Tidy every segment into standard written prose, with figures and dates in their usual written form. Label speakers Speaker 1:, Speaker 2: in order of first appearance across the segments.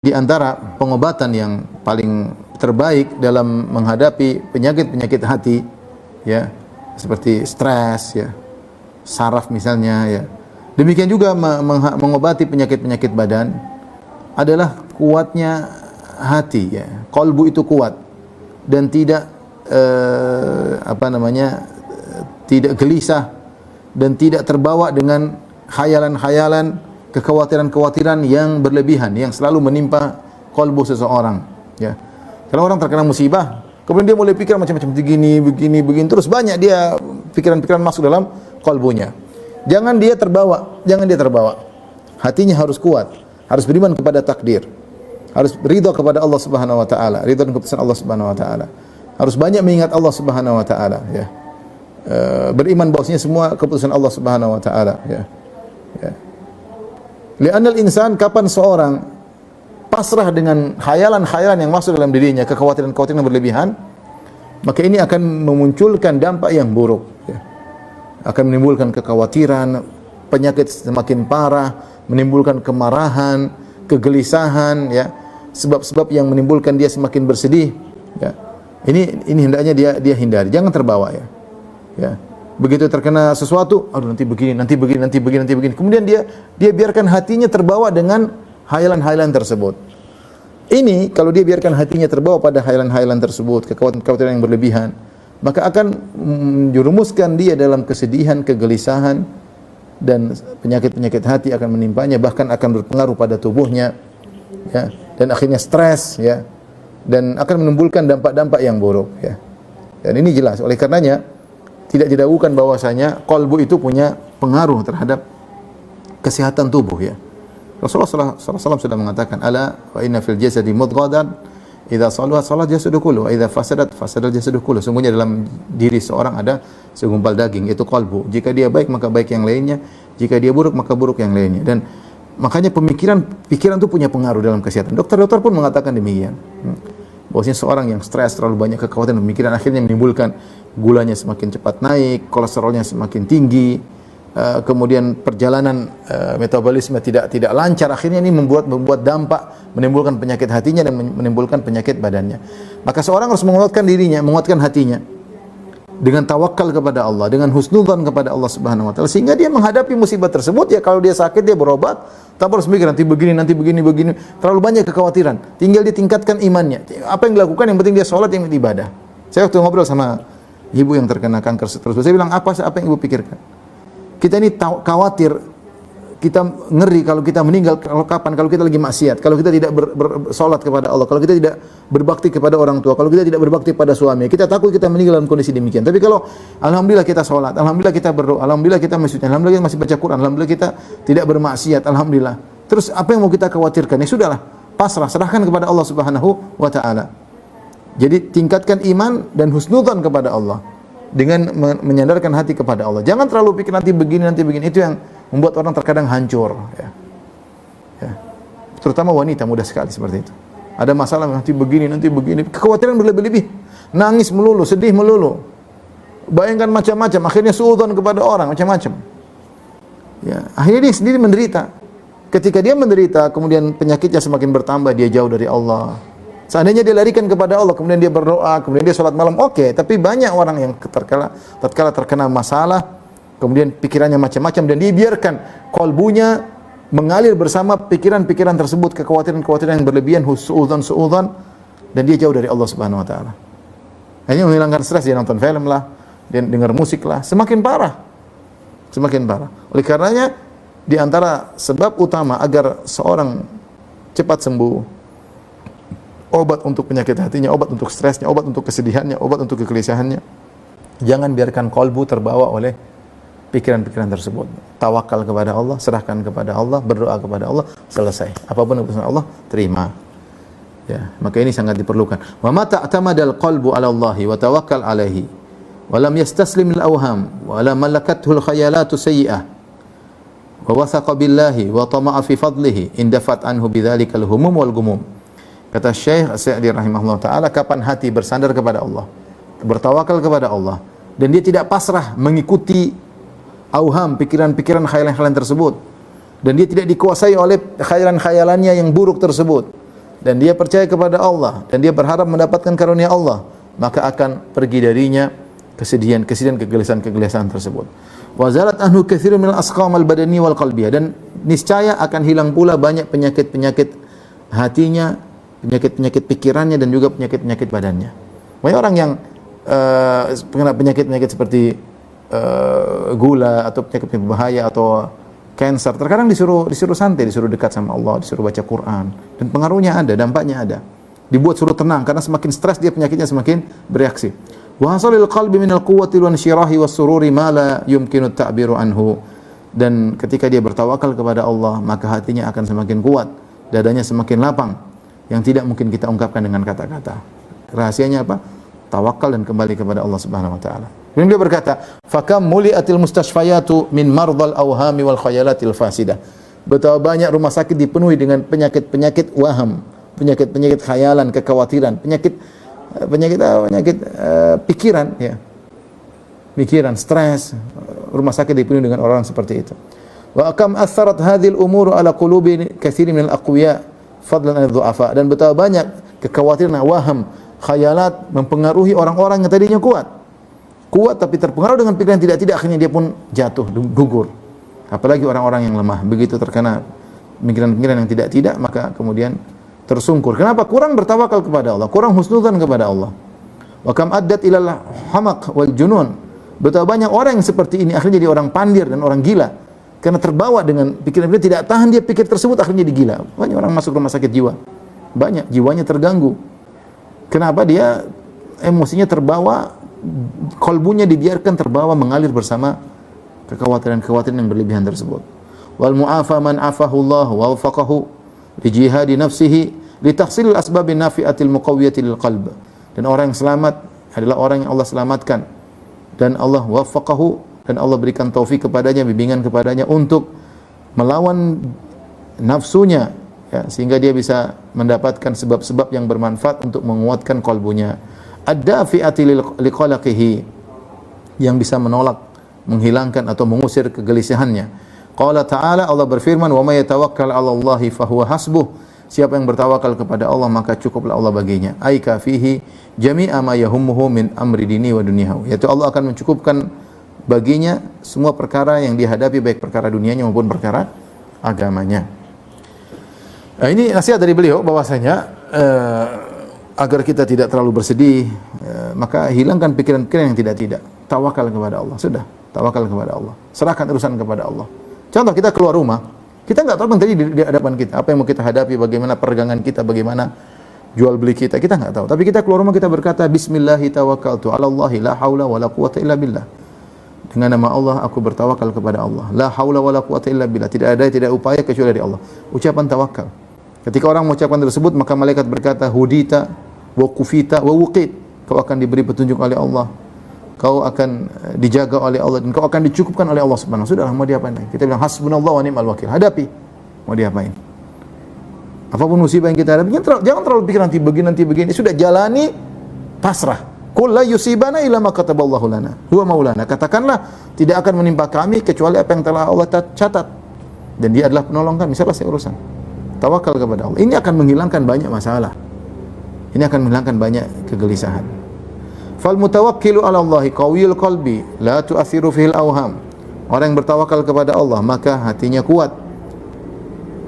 Speaker 1: Di antara pengobatan yang paling terbaik dalam menghadapi penyakit-penyakit hati, ya, seperti stres, ya, saraf misalnya, ya. Demikian juga mengobati penyakit-penyakit badan adalah kuatnya hati, ya. Qalbu itu kuat dan tidak tidak gelisah dan tidak terbawa dengan khayalan-khayalan, kekhawatiran-kekhawatiran yang berlebihan yang selalu menimpa qalbu seseorang, ya. Kalau orang terkena musibah, kemudian dia mulai pikir macam-macam, begini, terus banyak dia pikiran-pikiran masuk dalam qalbunya. Jangan dia terbawa. Hatinya harus kuat, harus beriman kepada takdir, harus ridha kepada Allah Subhanahu wa taala, ridha dengan keputusan Allah Subhanahu wa taala. Harus banyak mengingat Allah Subhanahu wa taala, ya. Beriman bahwasanya semua keputusan Allah Subhanahu wa taala, ya. Ya. Li'anal insan, kapan seorang pasrah dengan khayalan-khayalan yang masuk dalam dirinya, kekhawatiran-kekhawatiran yang berlebihan, maka ini akan memunculkan dampak yang buruk, ya. Akan menimbulkan kekhawatiran, penyakit semakin parah, menimbulkan kemarahan, kegelisahan, ya. Sebab-sebab yang menimbulkan dia semakin bersedih, ya. Ini hendaknya dia hindari, jangan terbawa, ya. Ya. Begitu terkena sesuatu, aduh nanti begini. Kemudian dia biarkan hatinya terbawa dengan hayalan-hayalan tersebut. Ini kalau dia biarkan hatinya terbawa pada hayalan-hayalan tersebut, kekhawatiran yang berlebihan, maka akan menjerumuskan dia dalam kesedihan, kegelisahan, dan penyakit-penyakit hati akan menimpanya, bahkan akan berpengaruh pada tubuhnya, ya, dan akhirnya stres, ya, dan akan menimbulkan dampak-dampak yang buruk, ya. Dan ini jelas. Oleh karenanya tidak diragukan bahwasanya qalbu itu punya pengaruh terhadap kesehatan tubuh, ya. Rasulullah SAW sudah mengatakan, ala wa inna fil jasadi mudghatan idza salahat salat jasadu kullu wa idza fasadat fasadal jasadu kullu. Sungguhnya dalam diri seorang ada segumpal daging, itu qalbu. Jika dia baik maka baik yang lainnya, jika dia buruk maka buruk yang lainnya. Dan makanya pikiran itu punya pengaruh dalam kesehatan. Dokter-dokter pun mengatakan demikian. Bahwasanya seorang yang stres, terlalu banyak kekhawatiran pemikiran, akhirnya menimbulkan gulanya semakin cepat naik, kolesterolnya semakin tinggi, kemudian perjalanan metabolisme tidak lancar, akhirnya ini membuat dampak, menimbulkan penyakit hatinya dan menimbulkan penyakit badannya. Maka seorang harus menguatkan dirinya, menguatkan hatinya dengan tawakal kepada Allah, dengan husnudzan kepada Allah Subhanahu wa taala, sehingga dia menghadapi musibah tersebut, ya, kalau dia sakit dia berobat, tak harus mikir nanti begini, terlalu banyak kekhawatiran. Tinggal dia tingkatkan imannya. Apa yang dilakukan, yang penting dia sholat, yang ibadah. Saya waktu ngobrol sama ibu yang terkena kanker tersebut, saya bilang, apa yang ibu pikirkan? Kita ini khawatir, kita ngeri kalau kita meninggal, kalau kita lagi maksiat, kalau kita tidak bersolat kepada Allah, kalau kita tidak berbakti kepada orang tua, kalau kita tidak berbakti pada suami, kita takut kita meninggal dalam kondisi demikian. Tapi kalau alhamdulillah kita solat, alhamdulillah kita berdoa, alhamdulillah kita masjidnya, alhamdulillah kita masih baca Quran, alhamdulillah kita tidak bermaksiat, alhamdulillah. Terus apa yang mau kita khawatirkan? Ya sudahlah, pasrah, serahkan kepada Allah Subhanahu wa taala. Jadi tingkatkan iman dan husnudzan kepada Allah dengan menyandarkan hati kepada Allah. Jangan terlalu pikir nanti begini. Itu yang membuat orang terkadang hancur, ya. Ya. Terutama wanita mudah sekali seperti itu. Ada masalah nanti begini, kekhawatiran berlebih-lebih, nangis melulu, sedih melulu, bayangkan macam-macam, akhirnya suudzon kepada orang macam-macam. Ya, akhirnya dia sendiri menderita. Ketika dia menderita, kemudian penyakitnya semakin bertambah, dia jauh dari Allah. Seandainya dia larikan kepada Allah, kemudian dia berdoa, kemudian dia sholat malam, oke. Tapi banyak orang yang tatkala terkena masalah, kemudian pikirannya macam-macam, dan dia biarkan qalbunya mengalir bersama pikiran-pikiran tersebut, kekhawatiran-kekhawatiran yang berlebihan, suudzon, dan dia jauh dari Allah Subhanahu wa taala. Hanya menghilangkan stres, dia nonton film lah, dia dengar musik lah, semakin parah. Oleh karenanya, di antara sebab utama agar seorang cepat sembuh, obat untuk penyakit hatinya, obat untuk stresnya, obat untuk kesedihannya, obat untuk kegelisahannya, jangan biarkan qalbu terbawa oleh pikiran-pikiran tersebut. Tawakal kepada Allah, serahkan kepada Allah, berdoa kepada Allah, selesai. Apapun keputusan Allah, terima. Ya, maka ini sangat diperlukan. Wa ma ta'tamadal qalbu 'ala Allahi wa tawakkal 'alaihi wa lam yastaslim lil awham wa la malakathu al khayalatu sayyi'ah wa wathaqa billahi wa tama'a fi fadlihi indafat anhu bidzalika al humum wal gumum. Kata Syekh Sa'di rahimahullah ta'ala, kapan hati bersandar kepada Allah, bertawakal kepada Allah, dan dia tidak pasrah mengikuti auham, pikiran-pikiran, khayalan-khayalan tersebut, dan dia tidak dikuasai oleh khayalan-khayalannya yang buruk tersebut, dan dia percaya kepada Allah dan dia berharap mendapatkan karunia Allah, maka akan pergi darinya kesedihan, kegelisahan tersebut. Wa zalat anhu katsirun minal asqam al-badani wal qalbiyah, dan niscaya akan hilang pula banyak penyakit-penyakit hatinya, penyakit-penyakit pikirannya dan juga penyakit-penyakit badannya. Banyak orang yang kena penyakit-penyakit seperti gula atau penyakit berbahaya atau cancer, terkadang disuruh santai, disuruh dekat sama Allah, disuruh baca Quran, dan pengaruhnya ada, dampaknya ada. Dibuat suruh tenang, karena semakin stres dia penyakitnya semakin bereaksi. Wa hasalil qalbi minal quwwati wal insyirahi was sururi ma la yumkinu ta'biru anhu. Dan ketika dia bertawakal kepada Allah, maka hatinya akan semakin kuat, dadanya semakin lapang, yang tidak mungkin kita ungkapkan dengan kata-kata. Rahasianya apa? Tawakal dan kembali kepada Allah Subhanahu wa taala. Kemudian dia berkata, "Fakam muliatil mustashfayatu min mardal awhami wal khayalatil fasidah." Betapa banyak rumah sakit dipenuhi dengan penyakit-penyakit waham, penyakit-penyakit khayalan, kekhawatiran, penyakit pikiran, ya. Pikiran, stres. Rumah sakit dipenuhi dengan orang seperti itu. Wa kam atharat hadhil umur ala qulubi katsirin minal aqwiya fadlan an dhu'afa. Dan betapa banyak kekhawatiran, waham, khayalat mempengaruhi orang-orang yang tadinya kuat tapi terpengaruh dengan pikiran tidak, akhirnya dia pun jatuh, gugur. Apalagi orang-orang yang lemah, begitu terkena pikiran-pikiran yang tidak, maka kemudian tersungkur. Kenapa? Kurang bertawakal kepada Allah, kurang husnudzan kepada Allah. Wa kam addat ilal hamaq wal junun. Betapa banyak orang yang seperti ini akhirnya jadi orang pandir dan orang gila, karena terbawa dengan pikiran-pikiran, tidak tahan dia pikir tersebut, akhirnya jadi gila. Banyak orang masuk rumah sakit jiwa, banyak jiwanya terganggu. Kenapa? Dia emosinya terbawa, kolbunya dibiarkan terbawa, mengalir bersama kekhawatiran-kekhawatiran yang berlebihan tersebut. Wal mu'afa man afahu Allah wa wafaqahu li jihadi nafsihi li tahsil al-asbab an-nafi'atil muqawwiyati lil qalb. Dan orang yang selamat adalah orang yang Allah selamatkan dan Allah wafaqahu, dan Allah berikan taufik kepadanya, bimbingan kepadanya untuk melawan nafsunya, ya, sehingga dia bisa mendapatkan sebab-sebab yang bermanfaat untuk menguatkan kalbunya. Ad-dafi'ati liqalaqihi, yang bisa menolak, menghilangkan atau mengusir kegelisahannya. Qala ta'ala, Allah berfirman, "Wa may yatawakkal 'ala Allahi fahuwa hasbuh." Siapa yang bertawakal kepada Allah, maka cukuplah Allah baginya. Ai kafihi jami'a ma yahummuhu min amri dini wa dunyahu. Yaitu Allah akan mencukupkan baginya semua perkara yang dihadapi, baik perkara dunianya maupun perkara agamanya. Ini nasihat dari beliau bahwasanya agar kita tidak terlalu bersedih, maka hilangkan pikiran-pikiran yang tidak. Tawakal kepada Allah. Sudah, tawakal kepada Allah. Serahkan urusan kepada Allah. Contoh, kita keluar rumah, kita nggak tahu apa yang terjadi di hadapan kita, apa yang mau kita hadapi, bagaimana perdagangan kita, bagaimana jual beli kita nggak tahu. Tapi kita keluar rumah, kita berkata, Bismillahi tawakkaltu ala Allahi la haula wa la quwata illa billah. Dengan nama Allah aku bertawakal kepada Allah. La haula wa la quwata illa billah. Tidak upaya kecuali dari Allah. Ucapan tawakal. Ketika orang mengucapkan tersebut, maka malaikat berkata, hudita wa kufita wa wuqit. Kau akan diberi petunjuk oleh Allah, kau akan dijaga oleh Allah, dan kau akan dicukupkan oleh Allah Subhanahu wa taala. Sudahlah, mau diapain lagi? Kita bilang hasbunallahu wa ni'mal wakil. Hadapi. Mau diapain? Apapun musibah yang kita hadapi, jangan terlalu pikir nanti begini. Sudah jalani, pasrah. Qul la yusibana illa ma kataballahu lana huwa maulana. Katakanlah, tidak akan menimpa kami kecuali apa yang telah Allah catat, dan Dia adalah penolong kami. Selesai urusan. Tawakal kepada Allah. Ini akan menghilangkan banyak masalah. Ini akan menghilangkan banyak kegelisahan. Fal mutawakkilu 'ala Allahi qawiyul qalbi la tu'athiru fihil awham. Orang yang bertawakal kepada Allah, maka hatinya kuat.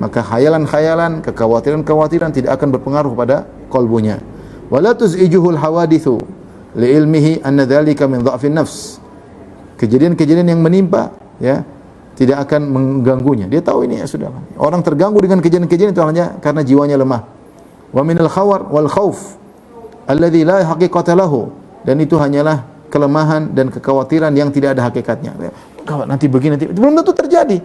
Speaker 1: Maka khayalan-khayalan, kekhawatiran-kekhawatiran tidak akan berpengaruh pada kalbunya. Wala tuz'ijuhul hawadithu li ilmihi anna dzalika min dha'fin nafs. Kejadian-kejadian yang menimpa, ya, tidak akan mengganggunya. Dia tahu ini, ya sudah. Orang terganggu dengan kejadian-kejadian itu hanya karena jiwanya lemah. Wa minal khawar wal khauf alladzi la haqiqata lahu. Dan itu hanyalah kelemahan dan kekhawatiran yang tidak ada hakikatnya. Nanti begini, nanti belum tentu terjadi.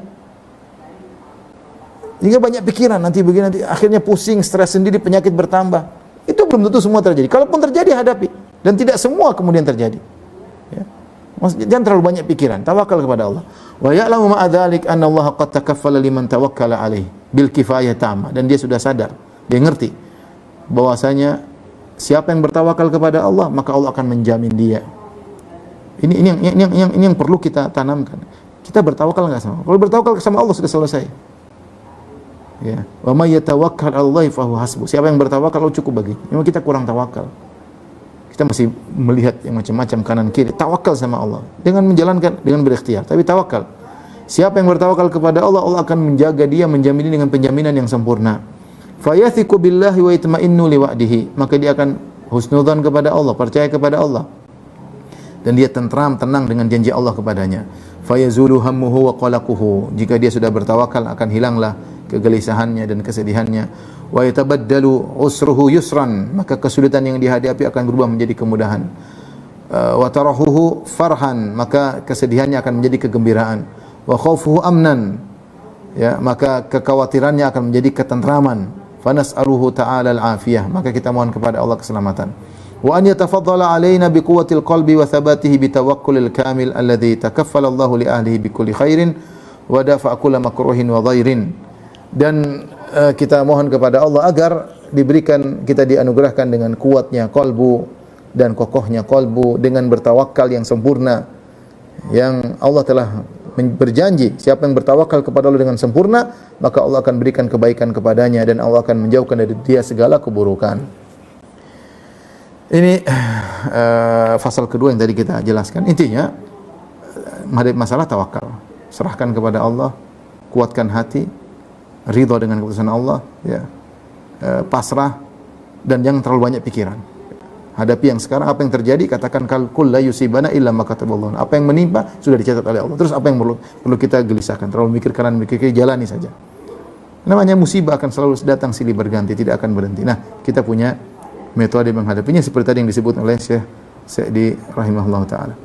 Speaker 1: Sehingga banyak pikiran, nanti begini, nanti akhirnya pusing, stres sendiri, penyakit bertambah. Itu belum tentu semua terjadi. Kalaupun terjadi, hadapi. Dan tidak semua kemudian terjadi. Ya. Maksudnya, jangan terlalu banyak pikiran. Tawakal kepada Allah. Wa ya'lamu ma'a dzalik anna Allah qad takaffala liman tawakkala alaihi bil kifayah tamma. Dan dia sudah sadar, dia ngerti bahwasanya siapa yang bertawakal kepada Allah, maka Allah akan menjamin dia. Ini yang perlu kita tanamkan. Kita bertawakal enggak sama Allah? Kalau bertawakal sama Allah sudah selesai. Ya. Wa may yatawakkal 'ala Allah fa huwa hasbuh. Siapa yang bertawakal Allah cukup bagi. Memang kita kurang tawakal. Kita masih melihat yang macam-macam kanan kiri. Tawakal sama Allah dengan menjalankan, dengan berikhtiar. Tapi tawakal. Siapa yang bertawakal kepada Allah, Allah akan menjaga dia, menjamin dengan penjaminan yang sempurna. Fayathiqu billahi wa yatma'innu liwa'dihi. Maka dia akan husnudzan kepada Allah, percaya kepada Allah. Dan dia tentram, tenang dengan janji Allah kepadanya. Fayazulu hammuhu wa qalaquhu. Jika dia sudah bertawakal, akan hilanglah kegelisahannya dan kesedihannya. Wa yatabaddalu usruhu yusran. Maka kesulitan yang dihadapi akan berubah menjadi kemudahan. Wa tarahuhu farhan. Maka kesedihannya akan menjadi kegembiraan. Wa khawfuhu amnan. Ya, maka kekhawatirannya akan menjadi ketentraman. Fanas'aluhu ta'ala al-afiyah. Maka kita mohon kepada Allah keselamatan. Wa an yatafaddala alaina biquwwatil qalbi wa thabatihi bitawakkulil kamil alladhi takaffala Allahu li ahlihi bikulli khairin wa dafa'a kulla makruhin wa dhairin. Dan kita mohon kepada Allah agar diberikan, kita dianugerahkan dengan kuatnya kalbu dan kokohnya kalbu, dengan bertawakal yang sempurna, yang Allah telah berjanji siapa yang bertawakal kepada Allah dengan sempurna, maka Allah akan berikan kebaikan kepadanya dan Allah akan menjauhkan dari dia segala keburukan. Ini fasal kedua yang tadi kita jelaskan. Intinya menghadapi masalah tawakal, serahkan kepada Allah, kuatkan hati, ridha dengan keputusan Allah, ya, pasrah, dan jangan terlalu banyak pikiran. Hadapi yang sekarang, apa yang terjadi, katakan kul la yusibana illa ma kataballahu. Apa yang menimpa sudah dicatat oleh Allah. Terus apa yang perlu kita gelisahkan? Terlalu mikir kanan mikir kiri, jalani saja. Namanya musibah akan selalu datang silih berganti, tidak akan berhenti. Nah, kita punya metode menghadapinya seperti tadi yang disebut oleh Syekh Sa'di rahimahullah taala.